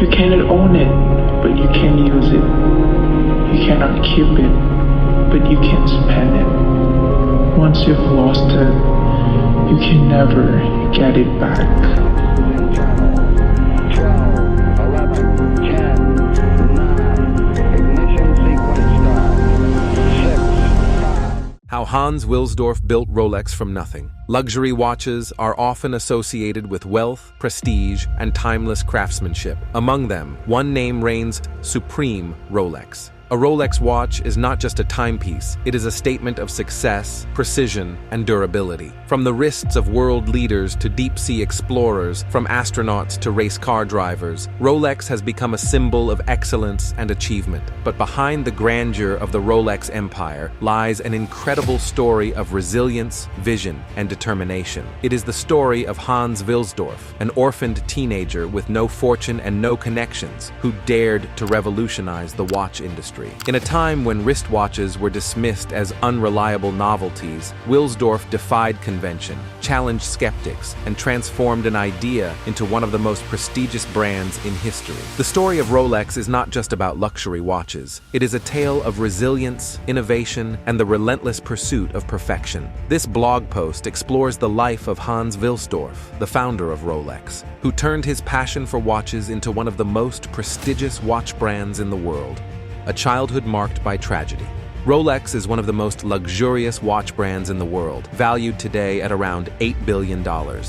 You cannot own it, but you can use it. You cannot keep it, but you can spend it. Once you've lost it, you can never get it back. How Hans Wilsdorf built Rolex from nothing. Luxury watches are often associated with wealth, prestige, and timeless craftsmanship. Among them, one name reigns supreme: Rolex. A Rolex watch is not just a timepiece, it is a statement of success, precision, and durability. From the wrists of world leaders to deep-sea explorers, from astronauts to race car drivers, Rolex has become a symbol of excellence and achievement. But behind the grandeur of the Rolex empire lies an incredible story of resilience, vision, and determination. It is the story of Hans Wilsdorf, an orphaned teenager with no fortune and no connections, who dared to revolutionize the watch industry. In a time when wristwatches were dismissed as unreliable novelties, Wilsdorf defied convention, challenged skeptics, and transformed an idea into one of the most prestigious brands in history. The story of Rolex is not just about luxury watches. It is a tale of resilience, innovation, and the relentless pursuit of perfection. This blog post explores the life of Hans Wilsdorf, the founder of Rolex, who turned his passion for watches into one of the most prestigious watch brands in the world. A childhood marked by tragedy. Rolex is one of the most luxurious watch brands in the world, valued today at around $8 billion.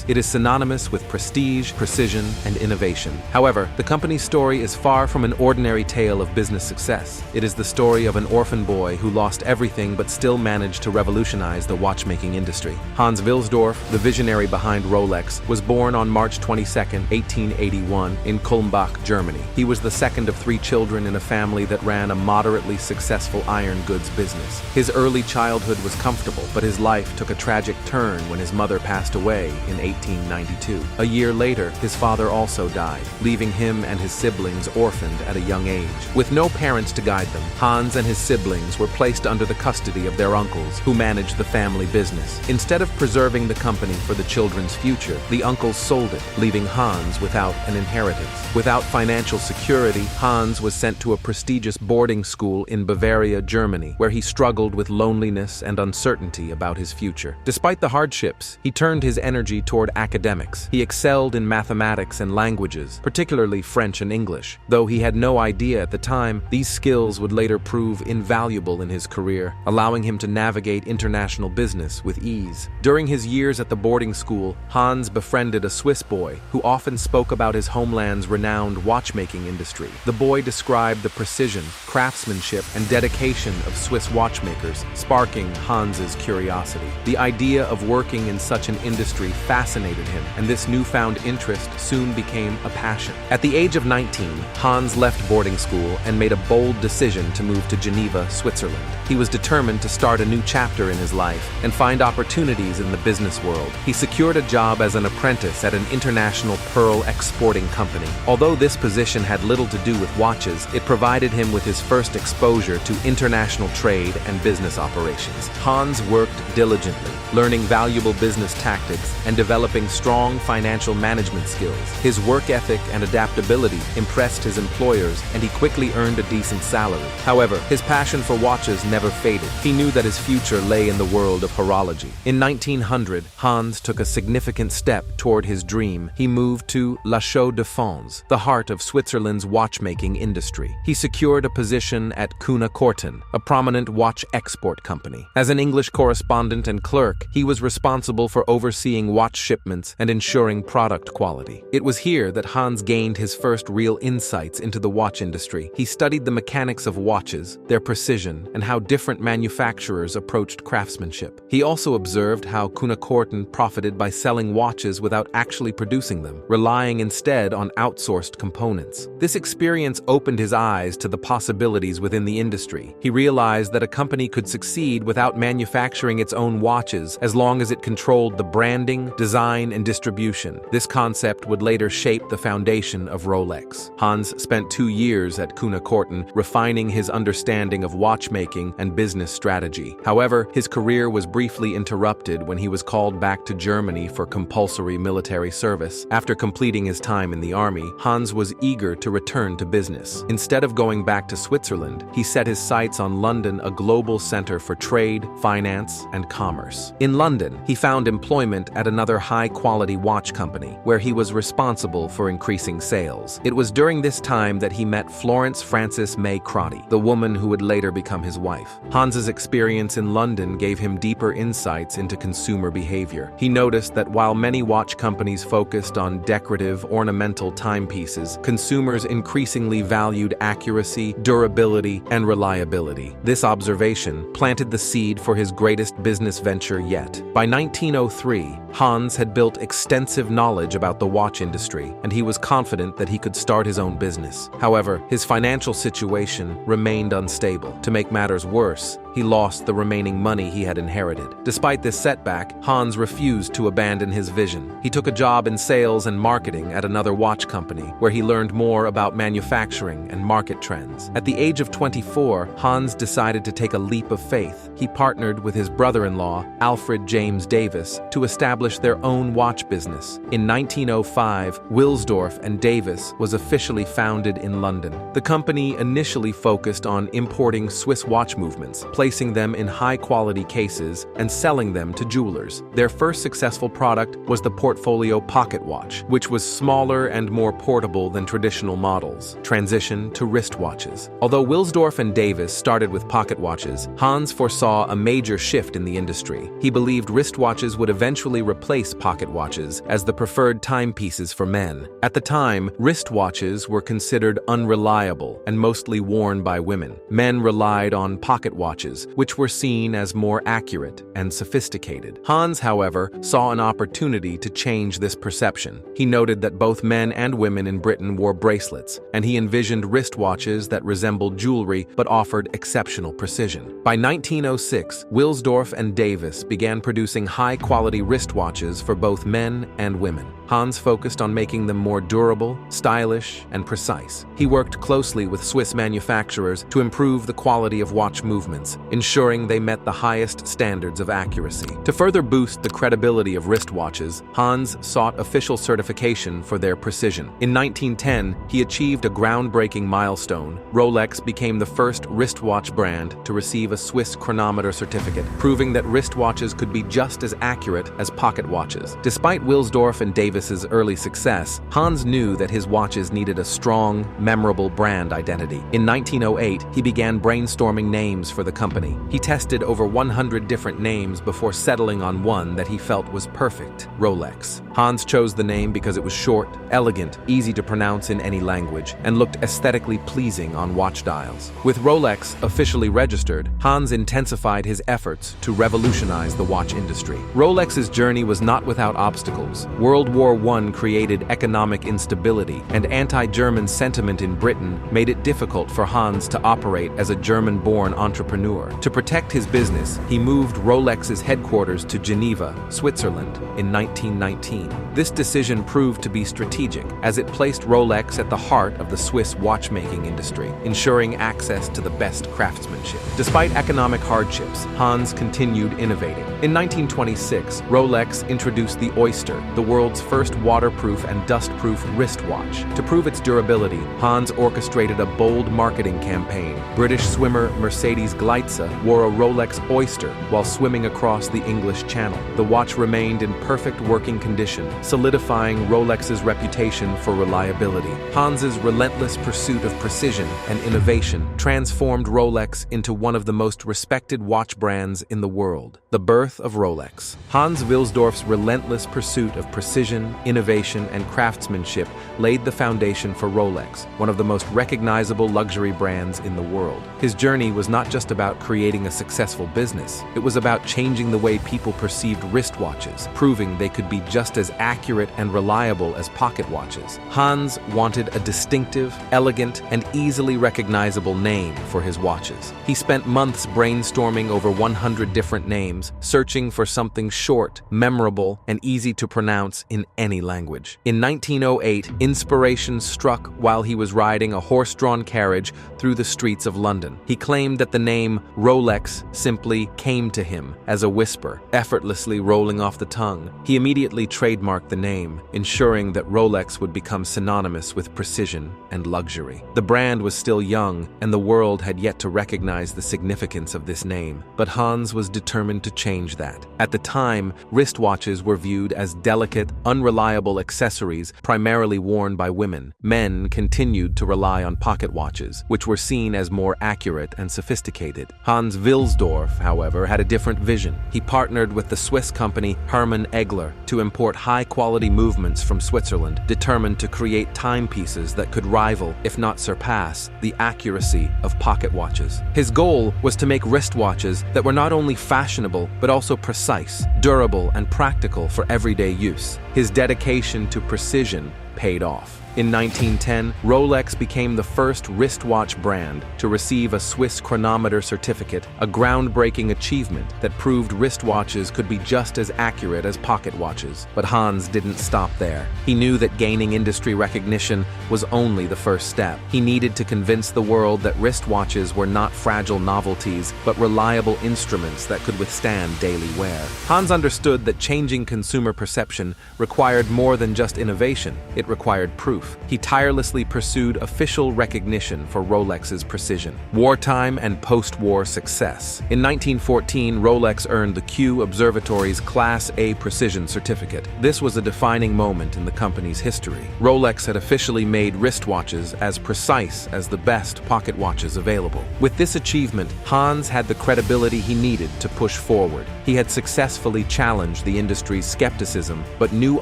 It is synonymous with prestige, precision, and innovation. However, the company's story is far from an ordinary tale of business success. It is the story of an orphan boy who lost everything but still managed to revolutionize the watchmaking industry. Hans Wilsdorf, the visionary behind Rolex, was born on March 22, 1881, in Kulmbach, Germany. He was the second of 3 children in a family that ran a moderately successful iron goods business. His early childhood was comfortable, but his life took a tragic turn when his mother passed away in 1892. A year later, his father also died, leaving him and his siblings orphaned at a young age. With no parents to guide them, Hans and his siblings were placed under the custody of their uncles, who managed the family business. Instead of preserving the company for the children's future, the uncles sold it, leaving Hans without an inheritance. Without financial security, Hans was sent to a prestigious boarding school in Bavaria, Germany, where he struggled with loneliness and uncertainty about his future. Despite the hardships, he turned his energy toward academics. He excelled in mathematics and languages, particularly French and English. Though he had no idea at the time, these skills would later prove invaluable in his career, allowing him to navigate international business with ease. During his years at the boarding school, Hans befriended a Swiss boy who often spoke about his homeland's renowned watchmaking industry. The boy described the precision, craftsmanship, and dedication of Swiss watchmakers, sparking Hans's curiosity. The idea of working in such an industry fascinated him, and this newfound interest soon became a passion. At the age of 19, Hans left boarding school and made a bold decision to move to Geneva, Switzerland. He was determined to start a new chapter in his life and find opportunities in the business world. He secured a job as an apprentice at an international pearl exporting company. Although this position had little to do with watches, it provided him with his first exposure to international trade and business operations. Hans worked diligently, learning valuable business tactics and developing strong financial management skills. His work ethic and adaptability impressed his employers, and he quickly earned a decent salary. However, his passion for watches never faded. He knew that his future lay in the world of horology. In 1900, Hans took a significant step toward his dream. He moved to La Chaux-de-Fonds, the heart of Switzerland's watchmaking industry. He secured a position at Kuehne Korten, a prominent watch export company. As an English correspondent and clerk, he was responsible for overseeing watch shipments and ensuring product quality. It was here that Hans gained his first real insights into the watch industry. He studied the mechanics of watches, their precision, and how different manufacturers approached craftsmanship. He also observed how Kuehne Korten profited by selling watches without actually producing them, relying instead on outsourced components. This experience opened his eyes to the possibilities within the industry. He realized realized that a company could succeed without manufacturing its own watches as long as it controlled the branding, design, and distribution. This concept would later shape the foundation of Rolex. Hans spent 2 years at Kuehne Korten, refining his understanding of watchmaking and business strategy. However, his career was briefly interrupted when he was called back to Germany for compulsory military service. After completing his time in the army, Hans was eager to return to business. Instead of going back to Switzerland, he set his sights on London, a global center for trade, finance, and commerce. In London, he found employment at another high-quality watch company, where he was responsible for increasing sales. It was during this time that he met Florence Frances May Crotty, the woman who would later become his wife. Hans's experience in London gave him deeper insights into consumer behavior. He noticed that while many watch companies focused on decorative, ornamental timepieces, consumers increasingly valued accuracy, durability, and reliability. This observation planted the seed for his greatest business venture yet. By 1903, Hans had built extensive knowledge about the watch industry, and he was confident that he could start his own business. However, his financial situation remained unstable. To make matters worse, he lost the remaining money he had inherited. Despite this setback, Hans refused to abandon his vision. He took a job in sales and marketing at another watch company, where he learned more about manufacturing and market trends. At the age of 24, Hans decided to take a leap of faith. He partnered with his brother-in-law, Alfred James Davis, to establish their own watch business. In 1905, Wilsdorf and Davis was officially founded in London. The company initially focused on importing Swiss watch movements, placing them in high-quality cases and selling them to jewelers. Their first successful product was the Portfolio pocket watch, which was smaller and more portable than traditional models. Transition to wristwatches. Although Wilsdorf and Davis started with pocket watches, Hans foresaw a major shift in the industry. He believed wristwatches would eventually replace pocket watches as the preferred timepieces for men. At the time, wristwatches were considered unreliable and mostly worn by women. Men relied on pocket watches, which were seen as more accurate and sophisticated. Hans, however, saw an opportunity to change this perception. He noted that both men and women in Britain wore bracelets, and he envisioned wristwatches that resembled jewelry but offered exceptional precision. By 1906, Wilsdorf and Davis began producing high-quality wristwatches for both men and women. Hans focused on making them more durable, stylish, and precise. He worked closely with Swiss manufacturers to improve the quality of watch movements, ensuring they met the highest standards of accuracy. To further boost the credibility of wristwatches, Hans sought official certification for their precision. In 1910, he achieved a groundbreaking milestone. Rolex became the first wristwatch brand to receive a Swiss chronometer certificate, proving that wristwatches could be just as accurate as pocket watches. Despite Wilsdorf and Davis's early success, Hans knew that his watches needed a strong, memorable brand identity. In 1908, he began brainstorming names for the company. He tested over 100 different names before settling on one that he felt was perfect: Rolex. Hans chose the name because it was short, elegant, easy to pronounce in any language, and looked aesthetically pleasing on watch dials. With Rolex officially registered, Hans intensified his efforts to revolutionize the watch industry. Rolex's journey was not without obstacles. World War I created economic instability, and anti-German sentiment in Britain made it difficult for Hans to operate as a German-born entrepreneur. To protect his business, he moved Rolex's headquarters to Geneva, Switzerland, in 1919. This decision proved to be strategic, as it placed Rolex at the heart of the Swiss watchmaking industry, ensuring access to the best craftsmanship. Despite economic hardships, Hans continued innovating. In 1926, Rolex introduced the Oyster, the world's first waterproof and dustproof wristwatch. To prove its durability, Hans orchestrated a bold marketing campaign. British swimmer Mercedes Gleitze wore a Rolex Oyster while swimming across the English Channel. The watch remained in perfect working condition, solidifying Rolex's reputation for reliability. Hans's relentless pursuit of precision and innovation transformed Rolex into one of the most respected watch brands in the world. The birth of Rolex. Hans Wilsdorf's relentless pursuit of precision precision, innovation, and craftsmanship laid the foundation for Rolex, one of the most recognizable luxury brands in the world. His journey was not just about creating a successful business, it was about changing the way people perceived wristwatches, proving they could be just as accurate and reliable as pocket watches. Hans wanted a distinctive, elegant, and easily recognizable name for his watches. He spent months brainstorming over 100 different names, searching for something short, memorable, and easy to pronounce in any language. In 1908, inspiration struck while he was riding a horse-drawn carriage through the streets of London. He claimed that the name Rolex simply came to him as a whisper, effortlessly rolling off the tongue. He immediately trademarked the name, ensuring that Rolex would become synonymous with precision and luxury. The brand was still young, and the world had yet to recognize the significance of this name, but Hans was determined to change that. At the time, wristwatches were viewed as delicate, unreliable accessories primarily worn by women. Men continued to rely on pocket watches, which were seen as more accurate and sophisticated. Hans Wilsdorf, however, had a different vision. He partnered with the Swiss company Hermann Egler to import high-quality movements from Switzerland, determined to create timepieces that could rival, if not surpass, the accuracy of pocket watches. His goal was to make wristwatches that were not only fashionable, but also precise, durable, and practical for everyday use. His dedication to precision paid off. In 1910, Rolex became the first wristwatch brand to receive a Swiss chronometer certificate, a groundbreaking achievement that proved wristwatches could be just as accurate as pocket watches. But Hans didn't stop there. He knew that gaining industry recognition was only the first step. He needed to convince the world that wristwatches were not fragile novelties, but reliable instruments that could withstand daily wear. Hans understood that changing consumer perception required more than just innovation. It required proof. He tirelessly pursued official recognition for Rolex's precision, wartime and post-war success. In 1914, Rolex earned the Kew Observatory's Class A Precision Certificate. This was a defining moment in the company's history. Rolex had officially made wristwatches as precise as the best pocket watches available. With this achievement, Hans had the credibility he needed to push forward. He had successfully challenged the industry's skepticism, but new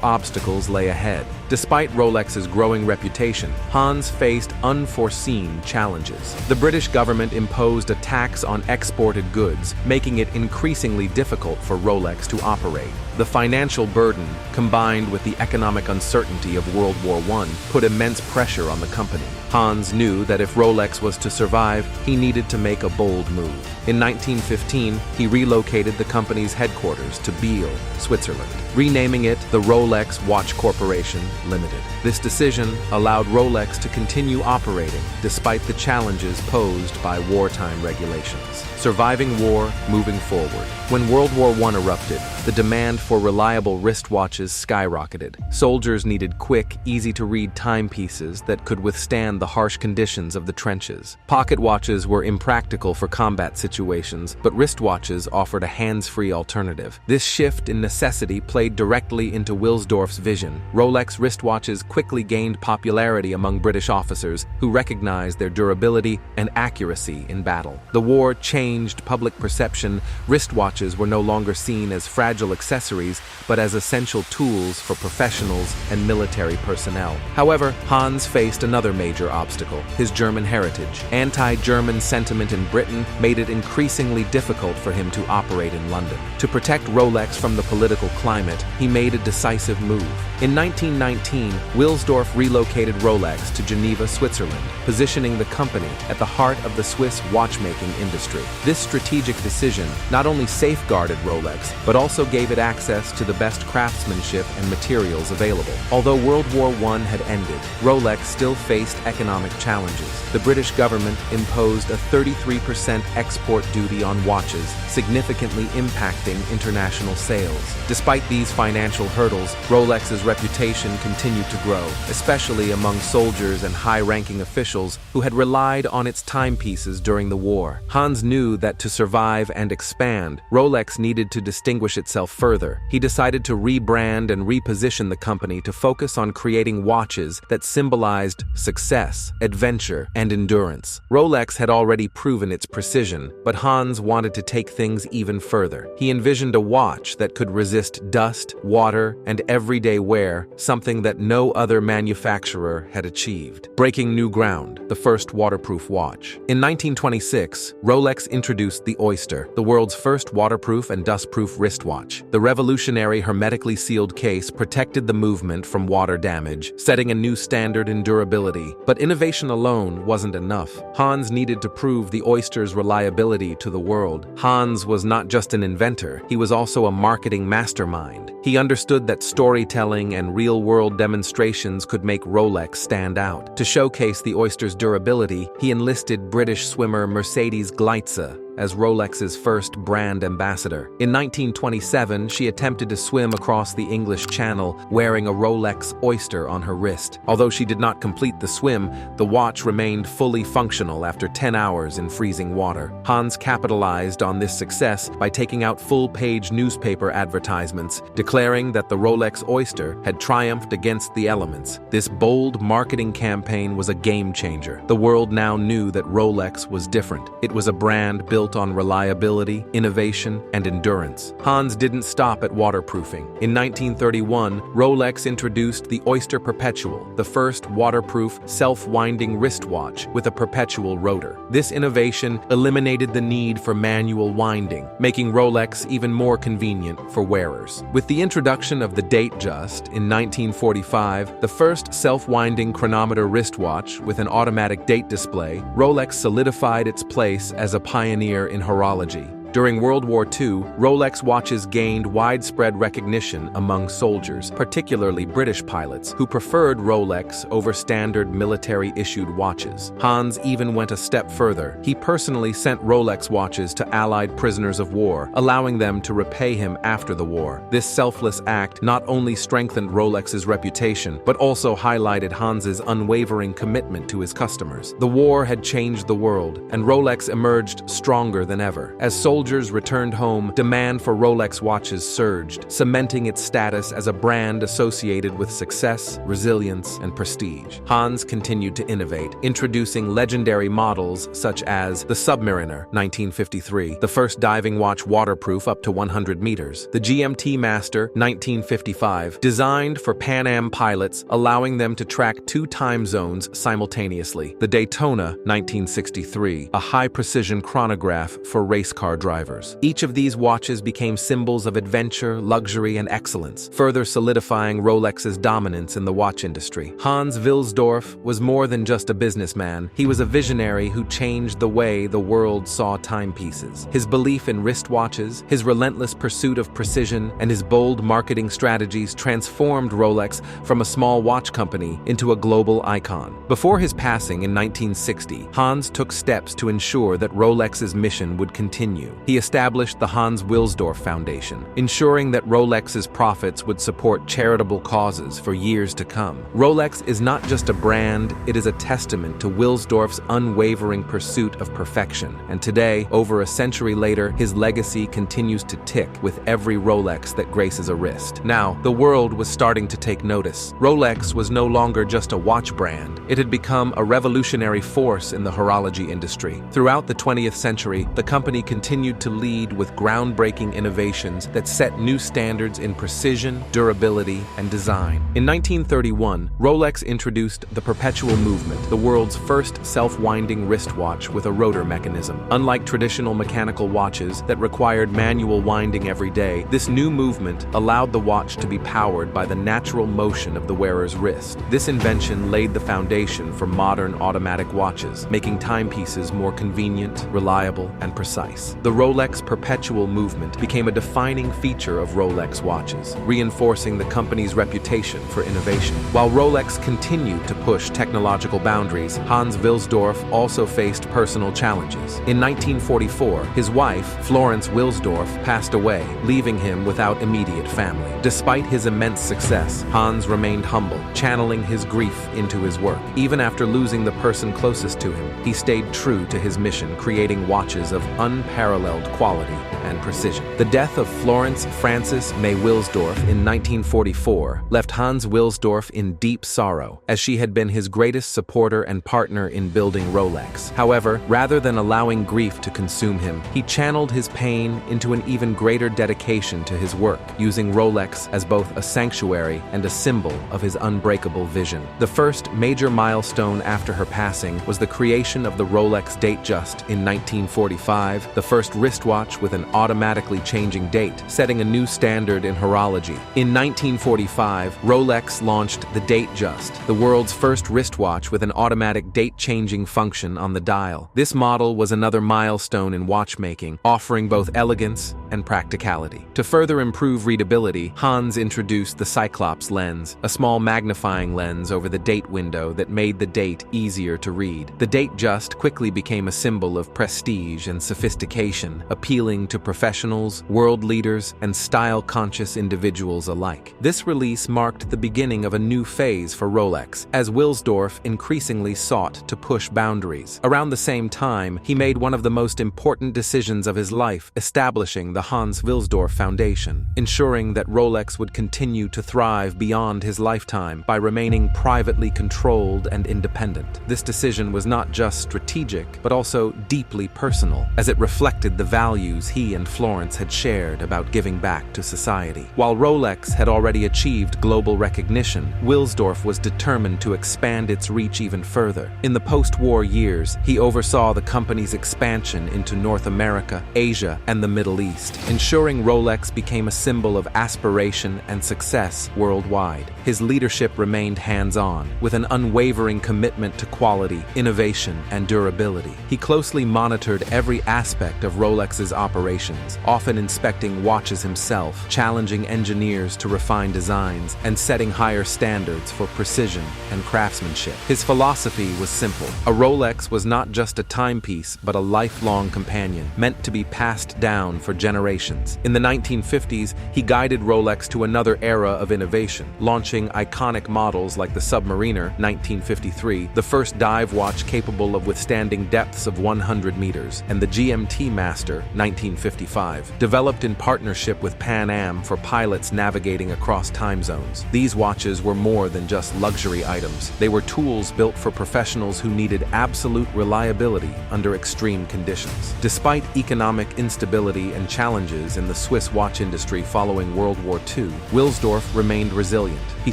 obstacles lay ahead. Despite Rolex's growing reputation, Hans faced unforeseen challenges. The British government imposed a tax on exported goods, making it increasingly difficult for Rolex to operate. The financial burden, combined with the economic uncertainty of World War I, put immense pressure on the company. Hans knew that if Rolex was to survive, he needed to make a bold move. In 1915, he relocated the company's headquarters to Biel, Switzerland, renaming it the Rolex Watch Corporation Limited. This decision allowed Rolex to continue operating despite the challenges posed by wartime regulations. Surviving war, moving forward. When World War I erupted, the demand for reliable wristwatches skyrocketed. Soldiers needed quick, easy-to-read timepieces that could withstand the harsh conditions of the trenches. Pocket watches were impractical for combat situations, but wristwatches offered a hands-free alternative. This shift in necessity played directly into Wilsdorf's vision. Rolex wristwatches quickly gained popularity among British officers who recognized their durability and accuracy in battle. The war changed public perception. Wristwatches were no longer seen as fragile accessories, but as essential tools for professionals and military personnel. However, Hans faced another major obstacle: his German heritage. Anti-German sentiment in Britain made it increasingly difficult for him to operate in London. To protect Rolex from the political climate, he made a decisive move. In 1919, Wilsdorf relocated Rolex to Geneva, Switzerland, positioning the company at the heart of the Swiss watchmaking industry. This strategic decision not only safeguarded Rolex, but also gave it access to the best craftsmanship and materials available. Although World War I had ended, Rolex still faced economic challenges. The British government imposed a 33% export duty on watches, significantly impacting international sales. Despite these financial hurdles, Rolex's reputation continued to grow, especially among soldiers and high-ranking officials who had relied on its timepieces during the war. Hans knew knew that to survive and expand, Rolex needed to distinguish itself further. He decided to rebrand and reposition the company to focus on creating watches that symbolized success, adventure, and endurance. Rolex had already proven its precision, but Hans wanted to take things even further. He envisioned a watch that could resist dust, water, and everyday wear, something that no other manufacturer had achieved. Breaking new ground, the first waterproof watch. In 1926, Rolex introduced the Oyster, the world's first waterproof and dustproof wristwatch. The revolutionary hermetically sealed case protected the movement from water damage, setting a new standard in durability. But innovation alone wasn't enough. Hans needed to prove the Oyster's reliability to the world. Hans was not just an inventor, he was also a marketing mastermind. He understood that storytelling and real-world demonstrations could make Rolex stand out. To showcase the Oyster's durability, he enlisted British swimmer Mercedes Gleitze as Rolex's first brand ambassador. In 1927, she attempted to swim across the English Channel wearing a Rolex Oyster on her wrist. Although she did not complete the swim, the watch remained fully functional after 10 hours in freezing water. Hans capitalized on this success by taking out full-page newspaper advertisements, declaring that the Rolex Oyster had triumphed against the elements. This bold marketing campaign was a game-changer. The world now knew that Rolex was different. It was a brand built on reliability, innovation, and endurance. Hans didn't stop at waterproofing. In 1931, Rolex introduced the Oyster Perpetual, the first waterproof, self-winding wristwatch with a perpetual rotor. This innovation eliminated the need for manual winding, making Rolex even more convenient for wearers. With the introduction of the Datejust in 1945, the first self-winding chronometer wristwatch with an automatic date display, Rolex solidified its place as a pioneer in horology. During World War II, Rolex watches gained widespread recognition among soldiers, particularly British pilots, who preferred Rolex over standard military-issued watches. Hans even went a step further. He personally sent Rolex watches to Allied prisoners of war, allowing them to repay him after the war. This selfless act not only strengthened Rolex's reputation, but also highlighted Hans's unwavering commitment to his customers. The war had changed the world, and Rolex emerged stronger than ever. As soldiers returned home, demand for Rolex watches surged, cementing its status as a brand associated with success, resilience, and prestige. Hans continued to innovate, introducing legendary models such as the Submariner, 1953, the first diving watch waterproof up to 100 meters, the GMT Master, 1955, designed for Pan Am pilots, allowing them to track 2 time zones simultaneously, the Daytona, 1963, a high-precision chronograph for race car drivers. Each of these watches became symbols of adventure, luxury, and excellence, further solidifying Rolex's dominance in the watch industry. Hans Wilsdorf was more than just a businessman. He was a visionary who changed the way the world saw timepieces. His belief in wristwatches, his relentless pursuit of precision, and his bold marketing strategies transformed Rolex from a small watch company into a global icon. Before his passing in 1960, Hans took steps to ensure that Rolex's mission would continue. He established the Hans Wilsdorf Foundation, ensuring that Rolex's profits would support charitable causes for years to come. Rolex is not just a brand, it is a testament to Wilsdorf's unwavering pursuit of perfection. And today, over a century later, his legacy continues to tick with every Rolex that graces a wrist. Now, the world was starting to take notice. Rolex was no longer just a watch brand. It had become a revolutionary force in the horology industry. Throughout the 20th century, the company continued to lead with groundbreaking innovations that set new standards in precision, durability, and design. In 1931, Rolex introduced the Perpetual Movement, the world's first self-winding wristwatch with a rotor mechanism. Unlike traditional mechanical watches that required manual winding every day, this new movement allowed the watch to be powered by the natural motion of the wearer's wrist. This invention laid the foundation for modern automatic watches, making timepieces more convenient, reliable, and precise. The The Rolex perpetual movement became a defining feature of Rolex watches, reinforcing the company's reputation for innovation. While Rolex continued to push technological boundaries, Hans Wilsdorf also faced personal challenges. In 1944, his wife, Florence Wilsdorf, passed away, leaving him without immediate family. Despite his immense success, Hans remained humble, channeling his grief into his work. Even after losing the person closest to him, he stayed true to his mission, creating watches of unparalleled quality and precision. The death of Florence Frances May Wilsdorf in 1944 left Hans Wilsdorf in deep sorrow, as she had been his greatest supporter and partner in building Rolex. However, rather than allowing grief to consume him, he channeled his pain into an even greater dedication to his work, using Rolex as both a sanctuary and a symbol of his unbreakable vision. The first major milestone after her passing was the creation of the Rolex Datejust in 1945, the first wristwatch with an automatically changing date, setting a new standard in horology. In 1945, Rolex launched the Datejust, the world's first wristwatch with an automatic date-changing function on the dial. This model was another milestone in watchmaking, offering both elegance and practicality. To further improve readability, Hans introduced the Cyclops lens, a small magnifying lens over the date window that made the date easier to read. The Datejust quickly became a symbol of prestige and sophistication, appealing to professionals, world leaders, and style-conscious individuals alike. This release marked the beginning of a new phase for Rolex, as Wilsdorf increasingly sought to push boundaries. Around the same time, he made one of the most important decisions of his life, establishing the Hans Wilsdorf Foundation, ensuring that Rolex would continue to thrive beyond his lifetime by remaining privately controlled and independent. This decision was not just strategic, but also deeply personal, as it reflected the values he and Florence had shared about giving back to society. While Rolex had already achieved global recognition, Wilsdorf was determined to expand its reach even further. In the post-war years, he oversaw the company's expansion into North America, Asia, and the Middle East, ensuring Rolex became a symbol of aspiration and success worldwide. His leadership remained hands-on, with an unwavering commitment to quality, innovation, and durability. He closely monitored every aspect of Rolex's operations, often inspecting watches himself, challenging engineers to refine designs, and setting higher standards for precision and craftsmanship. His philosophy was simple. A Rolex was not just a timepiece, but a lifelong companion, meant to be passed down for generations. In the 1950s, he guided Rolex to another era of innovation, launching iconic models like the Submariner, 1953, the first dive watch capable of withstanding depths of 100 meters, and the GMT Master, 1955, developed in partnership with Pan Am for pilots navigating across time zones. These watches were more than just luxury items. They were tools built for professionals who needed absolute reliability under extreme conditions. Despite economic instability and challenges in the Swiss watch industry following World War II, Wilsdorf remained resilient. He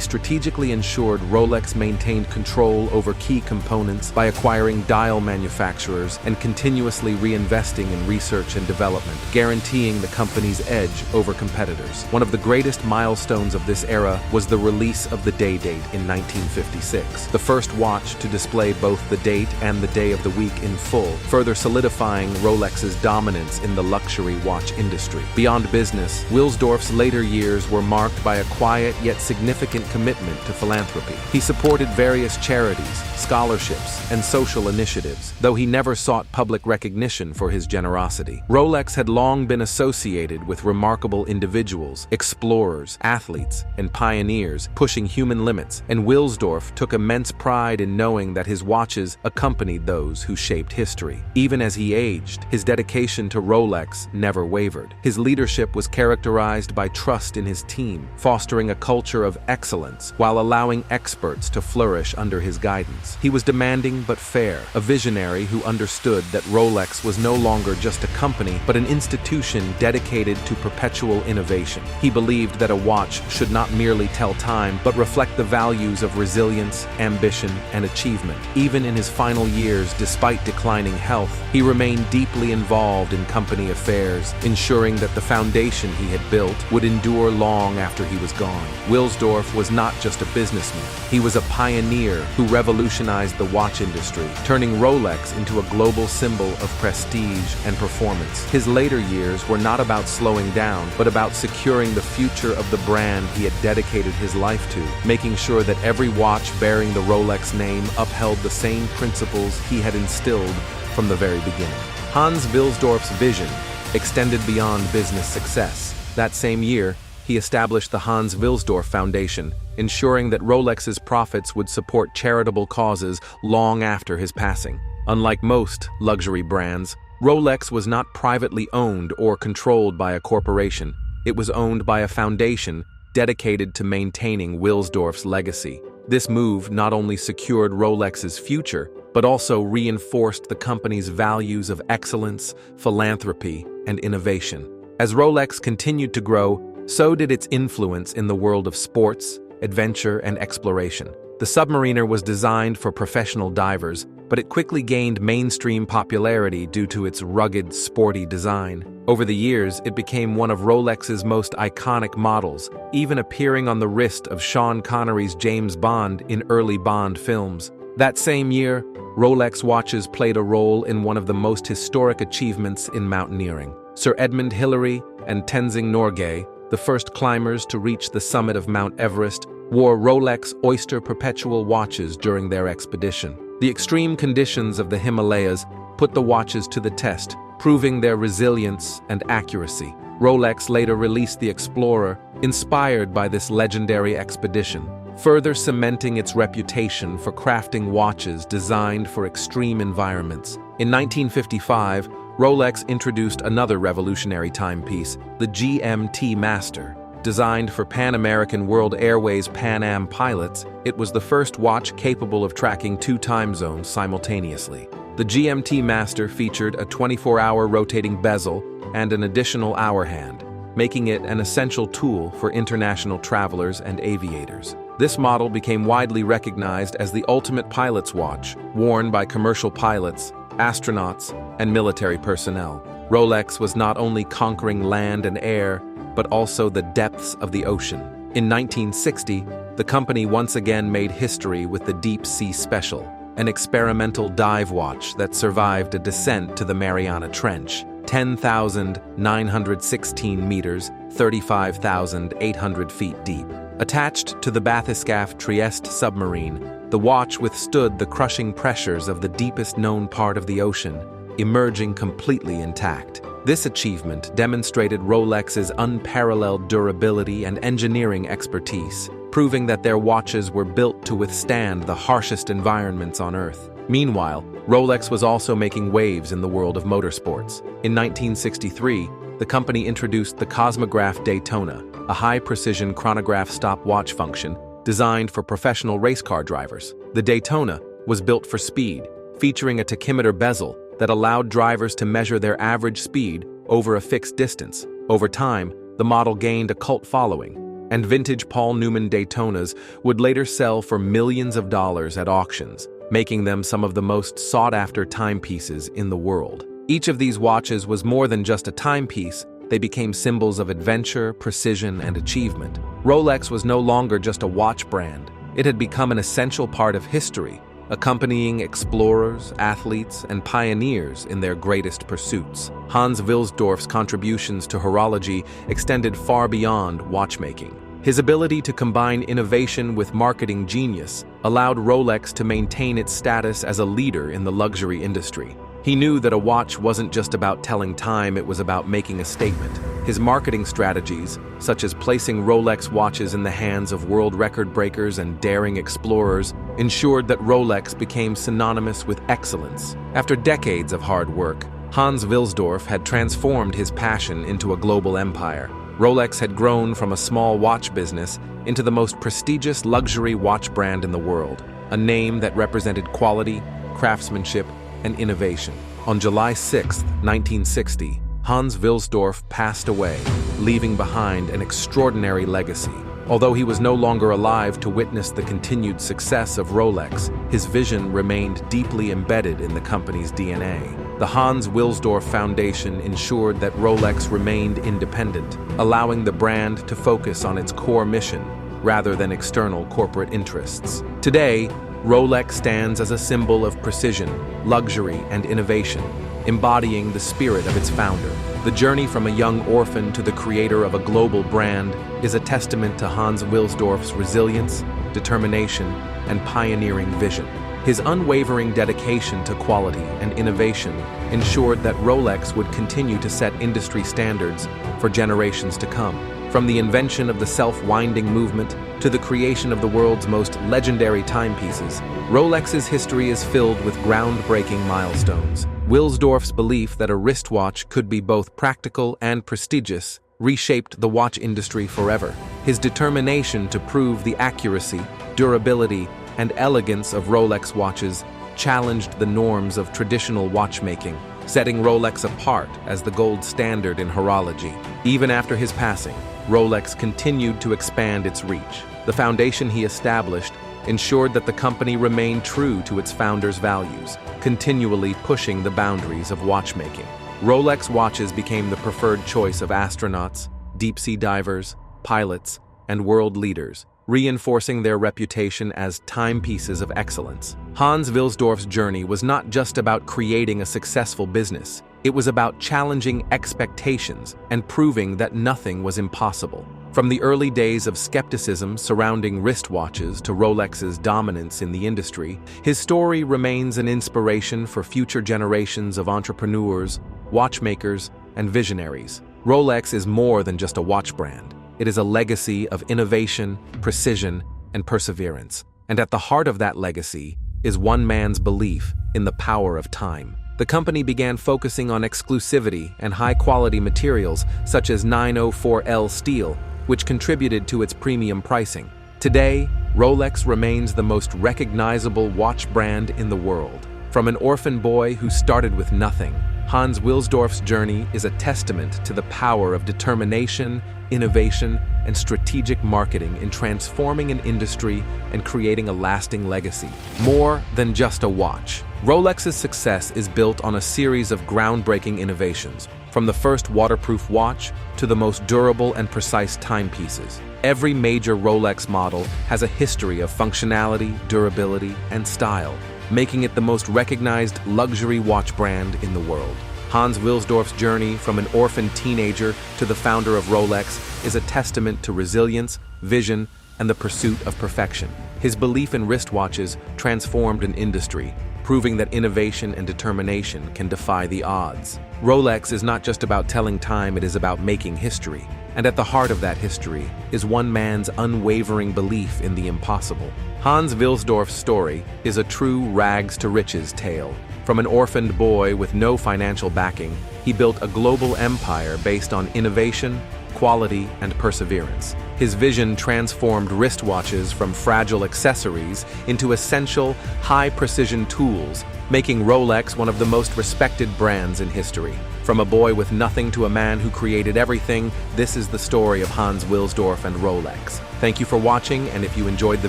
strategically ensured Rolex maintained control over key components by acquiring dial manufacturers and continuously reinvesting in research and development, guaranteeing the company's edge over competitors. One of the greatest milestones of this era was the release of the day date in 1956, the first watch to display both the date and the day of the week in full, further solidifying Rolex's dominance in the luxury watch industry. Beyond business, Wilsdorf's later years were marked by a quiet yet significant commitment to philanthropy. He supported various charities, scholarships, and social initiatives, though he never sought public recognition for his generosity. Rolex had long been associated with remarkable individuals, explorers, athletes, and pioneers pushing human limits, and Wilsdorf took immense pride in knowing that his watches accompanied those who shaped history. Even as he aged, his dedication to Rolex never wavered. His leadership was characterized by trust in his team, fostering a culture of excellence while allowing experts to flourish under his guidance. He was demanding but fair, a visionary who understood that Rolex was no longer just a company, but an institution dedicated to perpetual innovation. He believed that a watch should not merely tell time, but reflect the values of resilience, ambition, and achievement. Even in his final years, despite declining health, he remained deeply involved in company affairs, ensuring ensuring that the foundation he had built would endure long after he was gone. Wilsdorf was not just a businessman. He was a pioneer who revolutionized the watch industry, turning Rolex into a global symbol of prestige and performance. His later years were not about slowing down, but about securing the future of the brand he had dedicated his life to, making sure that every watch bearing the Rolex name upheld the same principles he had instilled from the very beginning. Hans Wilsdorf's vision extended beyond business success. That same year, he established the Hans Wilsdorf Foundation, ensuring that Rolex's profits would support charitable causes long after his passing. Unlike most luxury brands, Rolex was not privately owned or controlled by a corporation. It was owned by a foundation dedicated to maintaining Wilsdorf's legacy. This move not only secured Rolex's future, but also reinforced the company's values of excellence, philanthropy, and innovation. As Rolex continued to grow, so did its influence in the world of sports, adventure, and exploration. The Submariner was designed for professional divers, but it quickly gained mainstream popularity due to its rugged, sporty design. Over the years, it became one of Rolex's most iconic models, even appearing on the wrist of Sean Connery's James Bond in early Bond films. That same year, Rolex watches played a role in one of the most historic achievements in mountaineering. Sir Edmund Hillary and Tenzing Norgay, the first climbers to reach the summit of Mount Everest, wore Rolex Oyster Perpetual watches during their expedition. The extreme conditions of the Himalayas put the watches to the test, proving their resilience and accuracy. Rolex later released the Explorer, inspired by this legendary expedition, further cementing its reputation for crafting watches designed for extreme environments. In 1955, Rolex introduced another revolutionary timepiece, the GMT Master. Designed for Pan American World Airways Pan Am pilots, it was the first watch capable of tracking 2 time zones simultaneously. The GMT Master featured a 24-hour rotating bezel and an additional hour hand, making it an essential tool for international travelers and aviators. This model became widely recognized as the ultimate pilot's watch, worn by commercial pilots, astronauts, and military personnel. Rolex was not only conquering land and air, but also the depths of the ocean. In 1960, the company once again made history with the Deep Sea Special, an experimental dive watch that survived a descent to the Mariana Trench, 10,916 meters, 35,800 feet deep. Attached to the bathyscaphe Trieste submarine, the watch withstood the crushing pressures of the deepest known part of the ocean, emerging completely intact. This achievement demonstrated Rolex's unparalleled durability and engineering expertise, proving that their watches were built to withstand the harshest environments on Earth. Meanwhile, Rolex was also making waves in the world of motorsports. In 1963, the company introduced the Cosmograph Daytona, a high-precision chronograph stopwatch function designed for professional race car drivers. The Daytona was built for speed, featuring a tachymeter bezel that allowed drivers to measure their average speed over a fixed distance. Over time, the model gained a cult following, and vintage Paul Newman Daytonas would later sell for millions of dollars at auctions, making them some of the most sought-after timepieces in the world. Each of these watches was more than just a timepiece. They became symbols of adventure, precision, and achievement. Rolex was no longer just a watch brand. It had become an essential part of history, accompanying explorers, athletes, and pioneers in their greatest pursuits. Hans Wilsdorf's contributions to horology extended far beyond watchmaking. His ability to combine innovation with marketing genius allowed Rolex to maintain its status as a leader in the luxury industry. He knew that a watch wasn't just about telling time, it was about making a statement. His marketing strategies, such as placing Rolex watches in the hands of world record breakers and daring explorers, ensured that Rolex became synonymous with excellence. After decades of hard work, Hans Wilsdorf had transformed his passion into a global empire. Rolex had grown from a small watch business into the most prestigious luxury watch brand in the world, a name that represented quality, craftsmanship, and innovation. On July 6, 1960, Hans Wilsdorf passed away, leaving behind an extraordinary legacy. Although he was no longer alive to witness the continued success of Rolex, his vision remained deeply embedded in the company's DNA. The Hans Wilsdorf Foundation ensured that Rolex remained independent, allowing the brand to focus on its core mission rather than external corporate interests. Today, Rolex stands as a symbol of precision, luxury, and innovation, embodying the spirit of its founder. The journey from a young orphan to the creator of a global brand is a testament to Hans Wilsdorf's resilience, determination, and pioneering vision. His unwavering dedication to quality and innovation ensured that Rolex would continue to set industry standards for generations to come. From the invention of the self-winding movement to the creation of the world's most legendary timepieces, Rolex's history is filled with groundbreaking milestones. Wilsdorf's belief that a wristwatch could be both practical and prestigious reshaped the watch industry forever. His determination to prove the accuracy, durability, and elegance of Rolex watches challenged the norms of traditional watchmaking, setting Rolex apart as the gold standard in horology. Even after his passing, Rolex continued to expand its reach. The foundation he established ensured that the company remained true to its founder's values, continually pushing the boundaries of watchmaking. Rolex watches became the preferred choice of astronauts, deep-sea divers, pilots, and world leaders, reinforcing their reputation as timepieces of excellence. Hans Wilsdorf's journey was not just about creating a successful business. It was about challenging expectations and proving that nothing was impossible. From the early days of skepticism surrounding wristwatches to Rolex's dominance in the industry, his story remains an inspiration for future generations of entrepreneurs, watchmakers, and visionaries. Rolex is more than just a watch brand. It is a legacy of innovation, precision, and perseverance. And at the heart of that legacy is one man's belief in the power of time. The company began focusing on exclusivity and high-quality materials such as 904L steel, which contributed to its premium pricing. Today, Rolex remains the most recognizable watch brand in the world. From an orphan boy who started with nothing, Hans Wilsdorf's journey is a testament to the power of determination, innovation, and strategic marketing in transforming an industry and creating a lasting legacy. More than just a watch, Rolex's success is built on a series of groundbreaking innovations, from the first waterproof watch to the most durable and precise timepieces. Every major Rolex model has a history of functionality, durability, and style, making it the most recognized luxury watch brand in the world. Hans Wilsdorf's journey from an orphan teenager to the founder of Rolex is a testament to resilience, vision, and the pursuit of perfection. His belief in wristwatches transformed an industry, proving that innovation and determination can defy the odds. Rolex is not just about telling time, it is about making history. And at the heart of that history is one man's unwavering belief in the impossible. Hans Wilsdorf's story is a true rags-to-riches tale. From an orphaned boy with no financial backing, he built a global empire based on innovation, quality, and perseverance. His vision transformed wristwatches from fragile accessories into essential, high-precision tools, making Rolex one of the most respected brands in history. From a boy with nothing to a man who created everything, this is the story of Hans Wilsdorf and Rolex. Thank you for watching, and if you enjoyed the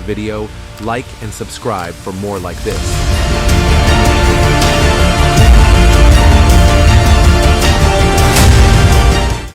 video, like and subscribe for more like this.